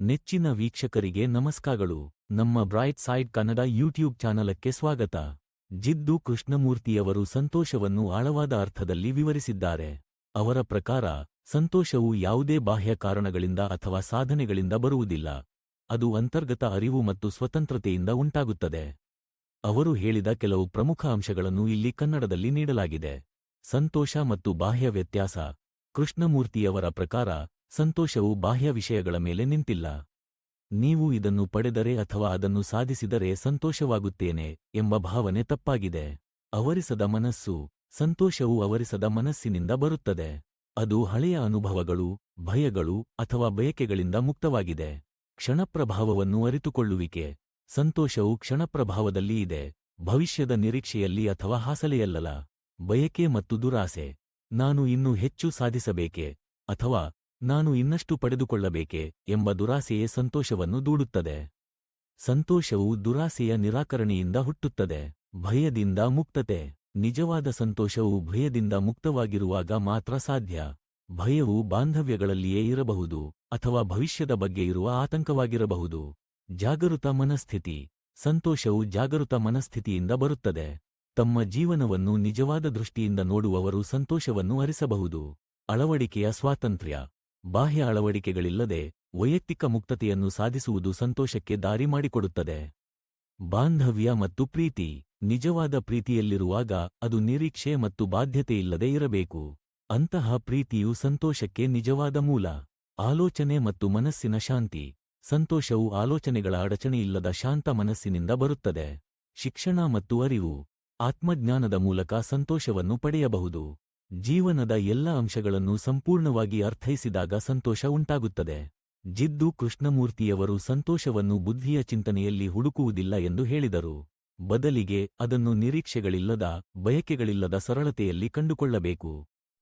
ನೆಚ್ಚಿನ ವೀಕ್ಷಕರಿಗೆ ನಮಸ್ಕಾರಗಳು. ನಮ್ಮ ಬ್ರೈಟ್ ಸೈಡ್ ಕನ್ನಡ ಯೂಟ್ಯೂಬ್ ಚಾನಲಕ್ಕೆ ಸ್ವಾಗತ. ಜಿದ್ದು ಕೃಷ್ಣಮೂರ್ತಿಯವರು ಸಂತೋಷವನ್ನು ಆಳವಾದ ಅರ್ಥದಲ್ಲಿ ವಿವರಿಸಿದ್ದಾರೆ. ಅವರ ಪ್ರಕಾರ ಸಂತೋಷವು ಯಾವುದೇ ಬಾಹ್ಯ ಕಾರಣಗಳಿಂದ ಅಥವಾ ಸಾಧನೆಗಳಿಂದ ಬರುವುದಿಲ್ಲ. ಅದು ಅಂತರ್ಗತ ಅರಿವು ಮತ್ತು ಸ್ವತಂತ್ರತೆಯಿಂದ ಉಂಟಾಗುತ್ತದೆ. ಅವರು ಹೇಳಿದ ಕೆಲವು ಪ್ರಮುಖ ಅಂಶಗಳನ್ನು ಇಲ್ಲಿ ಕನ್ನಡದಲ್ಲಿ ನೀಡಲಾಗಿದೆ. ಸಂತೋಷ ಮತ್ತು ಬಾಹ್ಯ ವ್ಯತ್ಯಾಸ. ಕೃಷ್ಣಮೂರ್ತಿಯವರ ಪ್ರಕಾರ ಸಂತೋಷವು ಬಾಹ್ಯ ವಿಷಯಗಳ ಮೇಲೆ ನಿಂತಿಲ್ಲ. ನೀವು ಇದನ್ನು ಪಡೆದರೆ ಅಥವಾ ಅದನ್ನು ಸಾಧಿಸಿದರೆ ಸಂತೋಷವಾಗುತ್ತೇನೆ ಎಂಬ ಭಾವನೆ ತಪ್ಪಾಗಿದೆ. ಅವರಿಸದ ಮನಸ್ಸು. ಸಂತೋಷವು ಅವರಿಸದ ಮನಸ್ಸಿನಿಂದ ಬರುತ್ತದೆ. ಅದು ಹಳೆಯ ಅನುಭವಗಳು, ಭಯಗಳು ಅಥವಾ ಬಯಕೆಗಳಿಂದ ಮುಕ್ತವಾಗಿದೆ. ಕ್ಷಣಪ್ರಭಾವವನ್ನು ಅರಿತುಕೊಳ್ಳುವಿಕೆ. ಸಂತೋಷವು ಕ್ಷಣಪ್ರಭಾವದಲ್ಲಿ ಇದೆ, ಭವಿಷ್ಯದ ನಿರೀಕ್ಷೆಯಲ್ಲಿ ಅಥವಾ ಹಾಸಲೆಯಲ್ಲ. ಬಯಕೆ ಮತ್ತು ದುರಾಸೆ. ನಾನು ಇನ್ನೂ ಹೆಚ್ಚು ಸಾಧಿಸಬೇಕೆ ಅಥವಾ ನಾನು ಇನ್ನಷ್ಟು ಪಡೆದುಕೊಳ್ಳಬೇಕೆ ಎಂಬ ದುರಾಸೆಯೇ ಸಂತೋಷವನ್ನು ದೂಡುತ್ತದೆ. ಸಂತೋಷವು ದುರಾಸೆಯ ನಿರಾಕರಣೆಯಿಂದ ಹುಟ್ಟುತ್ತದೆ. ಭಯದಿಂದ ಮುಕ್ತತೆ. ನಿಜವಾದ ಸಂತೋಷವು ಭಯದಿಂದ ಮುಕ್ತವಾಗಿರುವಾಗ ಮಾತ್ರ ಸಾಧ್ಯ. ಭಯವು ಬಾಂಧವ್ಯಗಳಲ್ಲಿಯೇ ಇರಬಹುದು ಅಥವಾ ಭವಿಷ್ಯದ ಬಗ್ಗೆ ಇರುವ ಆತಂಕವಾಗಿರಬಹುದು. ಜಾಗೃತ ಮನಸ್ಥಿತಿ. ಸಂತೋಷವು ಜಾಗೃತ ಮನಸ್ಥಿತಿಯಿಂದ ಬರುತ್ತದೆ. ತಮ್ಮ ಜೀವನವನ್ನು ನಿಜವಾದ ದೃಷ್ಟಿಯಿಂದ ನೋಡುವವರು ಸಂತೋಷವನ್ನು ಅರಿಸಬಹುದು. ಅಳವಡಿಕೆಯ ಸ್ವಾತಂತ್ರ್ಯ. ಬಾಹ್ಯ ಅಳವಡಿಕೆಗಳಿಲ್ಲದೆ ವೈಯಕ್ತಿಕ ಮುಕ್ತತೆಯನ್ನು ಸಾಧಿಸುವುದು ಸಂತೋಷಕ್ಕೆ ದಾರಿ ಮಾಡಿಕೊಡುತ್ತದೆ. ಬಾಂಧವ್ಯ ಮತ್ತು ಪ್ರೀತಿ. ನಿಜವಾದ ಪ್ರೀತಿಯಲ್ಲಿರುವಾಗ ಅದು ನಿರೀಕ್ಷೆ ಮತ್ತು ಬಾಧ್ಯತೆಯಿಲ್ಲದೆ ಇರಬೇಕು. ಅಂತಹ ಪ್ರೀತಿಯು ಸಂತೋಷಕ್ಕೆ ನಿಜವಾದ ಮೂಲ. ಆಲೋಚನೆ ಮತ್ತು ಮನಸ್ಸಿನ ಶಾಂತಿ. ಸಂತೋಷವು ಆಲೋಚನೆಗಳ ಅಡಚಣೆಯಿಲ್ಲದ ಶಾಂತ ಮನಸ್ಸಿನಿಂದ ಬರುತ್ತದೆ. ಶಿಕ್ಷಣ ಮತ್ತು ಅರಿವು. ಆತ್ಮಜ್ಞಾನದ ಮೂಲಕ ಸಂತೋಷವನ್ನು ಪಡೆಯಬಹುದು. ಜೀವನದ ಎಲ್ಲ ಅಂಶಗಳನ್ನು ಸಂಪೂರ್ಣವಾಗಿ ಅರ್ಥೈಸಿದಾಗ ಸಂತೋಷ ಉಂಟಾಗುತ್ತದೆ. ಜಿದ್ದು ಕೃಷ್ಣಮೂರ್ತಿಯವರು ಸಂತೋಷವನ್ನು ಬುದ್ಧಿಯ ಚಿಂತನೆಯಲ್ಲಿ ಹುಡುಕುವುದಿಲ್ಲ ಎಂದು ಹೇಳಿದರು. ಬದಲಿಗೆ ಅದನ್ನು ನಿರೀಕ್ಷೆಗಳಿಲ್ಲದ, ಬಯಕೆಗಳಿಲ್ಲದ ಸರಳತೆಯಲ್ಲಿ ಕಂಡುಕೊಳ್ಳಬೇಕು.